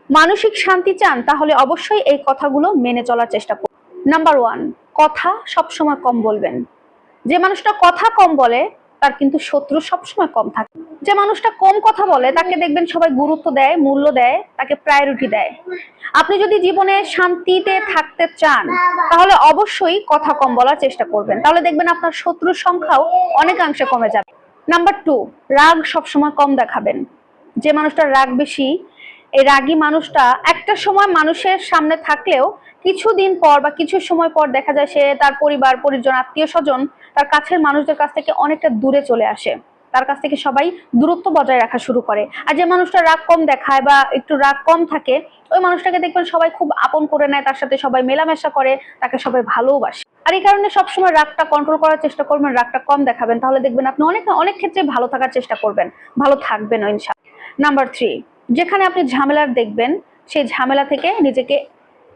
মানসিক শান্তি চান তাহলে অবশ্যই এই কথাগুলো মেনে চলার চেষ্টা করুন। নাম্বার 1, কথা সবসময় কম বলবেন। যে মানুষটা কথা কম বলে তার কিন্তু শত্রু সবসময় কম থাকে। যে মানুষটা কম কথা বলে তাকে দেখবেন সবাই গুরুত্ব দেয়, মূল্য দেয়, তাকে প্রায়োরিটি দেয়। আপনি যদি জীবনে শান্তিতে থাকতে চান তাহলে অবশ্যই কথা কম বলার চেষ্টা করবেন, তাহলে দেখবেন আপনার শত্রুর সংখ্যাও অনেকাংশে কমে যাবে। নাম্বার 2, রাগ সবসময় কম দেখাবেন। যে মানুষটার রাগ বেশি, এই রাগী মানুষটা একটা সময় মানুষের সামনে থাকলেও কিছুদিন পর বা কিছু সময় পর দেখা যায় সে তার পরিবার পরিজন আত্মীয় স্বজন তার কাছের মানুষদের কাছ থেকে অনেকটা দূরে চলে আসে, তার কাছ থেকে সবাই দূরত্ব বজায় রাখা শুরু করে। আর যে মানুষটা রাগ কম দেখায় বা একটু রাগ কম থাকে ওই মানুষটাকে দেখবেন সবাই খুব আপন করে নেয়, তার সাথে সবাই মেলামেশা করে, তাকে সবাই ভালোবাসে। আর এই কারণে সবসময় রাগটা কন্ট্রোল করার চেষ্টা করবেন, রাগটা কম দেখাবেন, তাহলে দেখবেন আপনি অনেক অনেক ক্ষেত্রে ভালো থাকার চেষ্টা করবেন, ভালো থাকবেন ইনশাআল্লাহ। নাম্বার 3, যেখানে আপনি ঝামেলার দেখবেন সেই ঝামেলা থেকে নিজেকে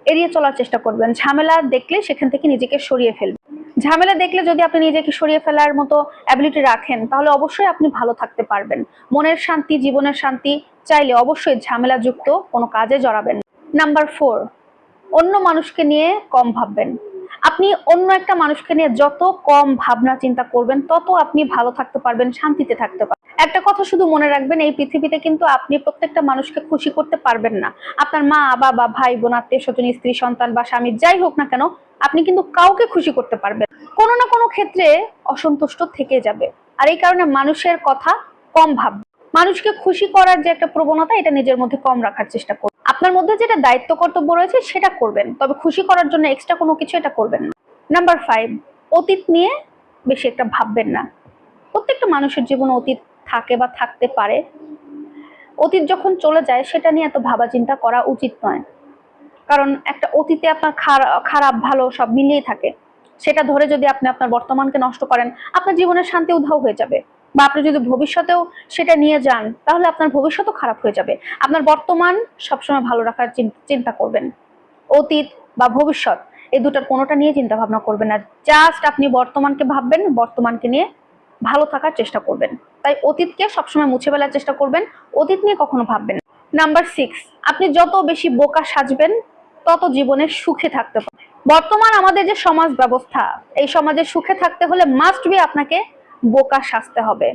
এড়িয়ে চলার চেষ্টা করবেন। ঝামেলা দেখলে সেখান থেকে নিজেকে সরিয়ে ফেলবেন। ঝামেলা দেখলে যদি আপনি নিজেকে সরিয়ে ফেলার মতো অ্যাবিলিটি রাখেন তাহলে অবশ্যই আপনি ভালো থাকতে পারবেন। মনের শান্তি, জীবনের শান্তি চাইলে অবশ্যই ঝামেলাযুক্ত কোনো কাজে জড়াবেন। নাম্বার 4, অন্য মানুষকে নিয়ে কম ভাববেন। আপনি অন্য একটা মানুষকে নিয়ে যত কম ভাবনা চিন্তা করবেন তত আপনি ভালো থাকতে পারবেন, শান্তিতে থাকতে পারবেন। একটা কথা শুধু মনে রাখবেন, এই পৃথিবীতে কিন্তু আপনি প্রত্যেকটা মানুষকে খুশি করতে পারবেন না। আপনার মা বাবা, ভাই বোন, আত্মীয় স্বজন, স্ত্রী, সন্তান বা স্বামী যাই হোক না কেন, আপনি কিন্তু কাউকে খুশি করতে পারবেন কোনো না কোনো ক্ষেত্রে অসন্তুষ্ট থেকে যাবে। আর এই কারণে মানুষের কথা কম ভাববেন। মানুষকে খুশি করার যে একটা প্রবণতা এটা নিজের মধ্যে কম রাখার চেষ্টা করুন। আপনার মধ্যে যেটা দায়িত্ব কর্তব্য রয়েছে সেটা করবেন, তবে খুশি করার জন্য এক্সট্রা কোনো কিছু এটা করবেন না। নাম্বার 5, অতীত নিয়ে বেশি একটা ভাববেন না। প্রত্যেকটা মানুষের জীবনে অতীত থাকে বা থাকতে পারে। অতীত যখন চলে যায় সেটা নিয়ে এত ভাবা চিন্তা করা উচিত নয়, কারণ একটা অতীতে আপনার খারাপ ভালো সব মিলিয়ে থাকে। সেটা ধরে যদি আপনি আপনার বর্তমানকে নষ্ট করেন আপনার জীবনের শান্তি উধাও হয়ে যাবে। বা আপনি যদি ভবিষ্যতেও সেটা নিয়ে যান তাহলে আপনার ভবিষ্যৎও খারাপ হয়ে যাবে। আপনার বর্তমান সবসময় ভালো রাখার চিন্তা করবেন। অতীত বা ভবিষ্যৎ এই দুটার কোনোটা নিয়ে চিন্তা ভাবনা করবেন না, জাস্ট আপনি বর্তমানকে ভাববেন, বর্তমানকে নিয়ে ভালো থাকার চেষ্টা করবেন। তাই অতীতকে সবসময় মুছে ফেলার চেষ্টা করবেন, অতীত নিয়ে কখনো ভাববেন না। নাম্বার 6, আপনি যত বেশি বোকা সাজবেন তত জীবনে সুখে থাকতে পারবেন। বর্তমান আমাদের যে সমাজ ব্যবস্থা, এই সমাজে সুখে থাকতে হলে মাস্ট বি আপনাকে বোকা সাজতে হবে।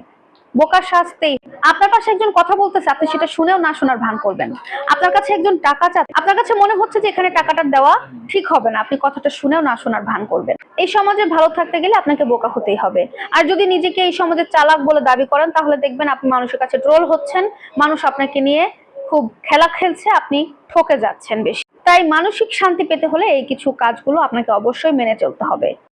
বোকা সাজতেই আপনার পাশে একজন কথা বলতেছে, আপনি সেটা শুনেও না শোনার ভান করবেন। আপনার কাছে একজন টাকা চাচ্ছে, আপনার কাছে মনে হচ্ছে যে এখানে টাকাটা দেওয়া ঠিক হবে না, আপনি কথাটা শুনেও না শোনার ভান করবেন। এই সমাজে ভালো থাকতে গেলে আপনাকে বোকা হতেই হবে। আর যদি নিজেকে এই সমাজে চালাক বলে দাবি করেন তাহলে দেখবেন আপনি মানুষের কাছে ট্রোল হচ্ছেন, মানুষ আপনাকে নিয়ে খুব খেলা খেলছে, আপনি ঠকে যাচ্ছেন বেশি। তাই মানসিক শান্তি পেতে হলে এই কিছু কাজগুলো আপনাকে অবশ্যই মেনে চলতে হবে।